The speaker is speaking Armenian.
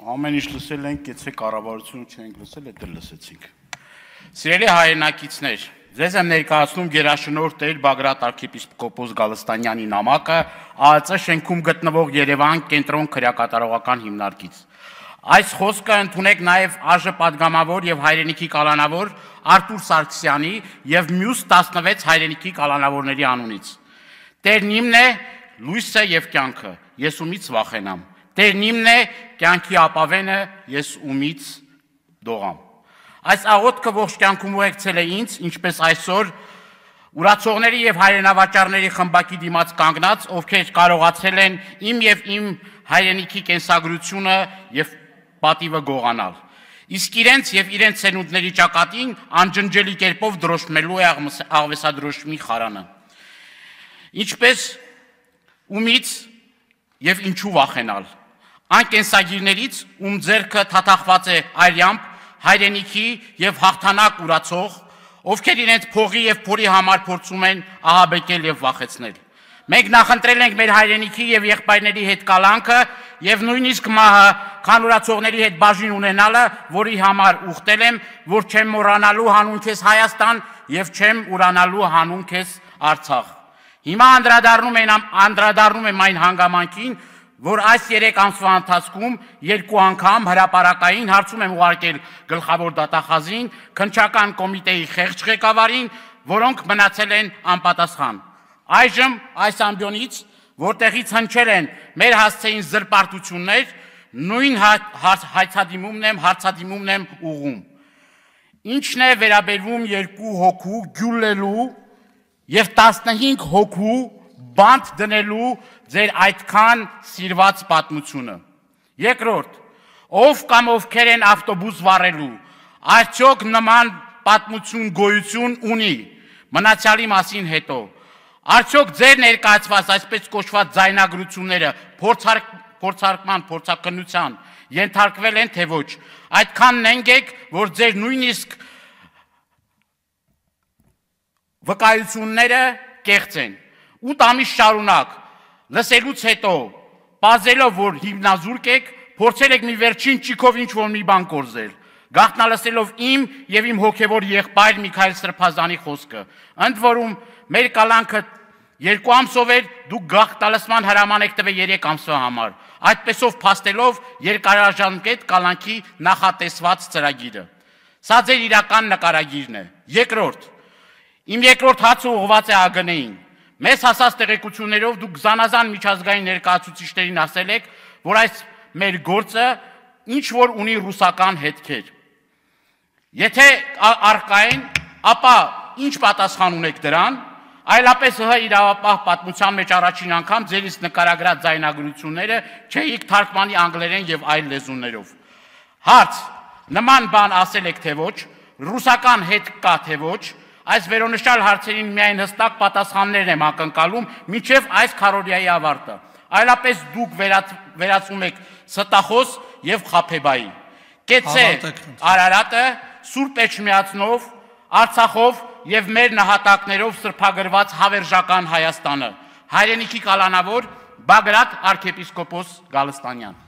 Ամեն ինչ լսել ենք, գեցե կառավարությունը չենք լսել, դա լսեցինք։ Սիրելի հայրենակիցներ, ձեզ եմ ներկայացնում գերաշնորհ Տեր Բագրատ arczepiskopos Գալստանյանի նամակը ԱԱԾ շենքում գտնվող Երևան կենտրոն քրեակատարողական հիմնարկից։ Այս խոսքը ընդունեք նաև ԱԺ պատգամավոր եւ հայրենիքի կալանավոր Արտուր Սարգսյանի եւ մյուս 16 հայրենիքի կալանավորների անունից։ Տերն իմն է, լույսը եւ կյանքը, ես ումից վախենամ։ Տերն իմն է, կյանքի ապավենը, ես ումից դողամ։ Այս աղոթքը ողջ կյանքում ուղեկցել է ինձ, ինչպես այսօր ուրացողների եւ հայրենավաճառների խմբակի դիմաց կանգնած, ովքեր կարողացել են իմ եւ իմ հայրենիքի կենսագրությունը եւ պատիվը գողանալ։ Իսկ իրենց եւ իրենց ցենունդների ճակատին անջնջելի կերպով դրոշմելու է աղվեսադրոշմի խարանը։ Ինչպես ումից եւ ինչու վախենալ։ Այն կենսագիրներից, ում ձեռքը թաթախված է արյամբ, հայրենիքի եւ հաղթանակ ուրացող, ովքեր իրենց փողի եւ փորի համար փորձում են ահաբեկել եւ վախեցնել։ Մենք նախընտրել ենք մեր հայրենիքի եւ եղբայրների հետ կալանքը եւ նույնիսկ մահը քանուրացողների հետ բաժին ունենալը, որի համար ուխտել եմ, որ չեմ մոռանալու հանուն քեզ Հայաստան եւ չեմ ուրանալու հանուն քեզ Արցախ։ Հիմա անդրադառնում եմ այն հանգամանքին, որ այս 3 ամսվա ընթացքում 2 անգամ հրապարակային հարցում եմ ուղարկել գլխավոր դատախազին, քննչական կոմիտեի խեղճ ղեկավարին, որոնք մնացել են անպատասխան։ Այժմ այս ամբիոնից, որտեղից հնչել են մեր հասցեին զրպարտություններ, նույն հարցադիմումն եմ ուղում։ Ինչն է վերաբերվում 2 հոգու գյուլելու եւ 15 հոգու բանտ դնելու ձեր այդքան սիրված պատմությունը։ Երկրորդ, ով կամ ովքեր են ավտոբուս վառելու, արդյոք նման պատմություն գոյություն ունի, մնացյալի մասին հետո, արդյոք ձեր ներկայացված այսպես կոչված ձայնագրությունները փորձարկման, փորձակնության ենթարկվել են թե ոչ, այդքան նենգ եք, որ ձեր նույնիսկ վկայությունները կեղծ են։ 8 ամիս շարունակ լսելուց հետո, պարզելով, որ հիմնազուրկ եք, փորձել եք մի վերջին ճիքով ինչ-որ մի բան կորզել, գաղտնալսելով իմ եւ իմ հոգեվոր եղբայր Միքայել Սրբազանի խոսքը։ Ընդ որում, մեր կալանքը 2 ամսով էր, դուք գաղտնալսման հրաման եք տվել 3 ամսվա համար, այդպեսով փաստելով երկարաժամկետ կալանքի նախատեսված ծրագիրը։ Սա ձեր իրական նկարագիրն է։ Երկրորդ, իմ երկրորդ հացը ուղղված է ԱԳՆ-ին։ Մեզ հասած տեղեկություններով դուք զանազան միջազգային ներկայացուցիչներին ասել եք, որ այս մեր գործը ինչ որ ունի ռուսական հետքեր։ Եթե առկա են, ապա ինչ պատասխան ունեք դրան, այլապես ՀՀ իրավապահ պատմության մեջ առաջին անգամ ձերից նկարագրած ձայնագրությունները չէիք թարգմանի անգլերեն եւ այլ լեզուներով։ Հարց. նման բան ասել եք թե ոչ, ռուսական հետք կա թե ոչ, այս վերոնշյալ հարցերին միայն հստակ պատասխաններ եմ ակնկալում մինչև այս քարոզիայի ավարտը, այլապես դուք վերածում եք ստախոս եւ խաբեբայի։ Կեցե Արարատը, Սուրբ Էջմիածնով, Արցախով եւ մեր նահատակներով սրբագրված հավերժական Հայաստանը։ Հայրենիքի կալանավոր Բագրատ arczepiskopos Գալստանյան։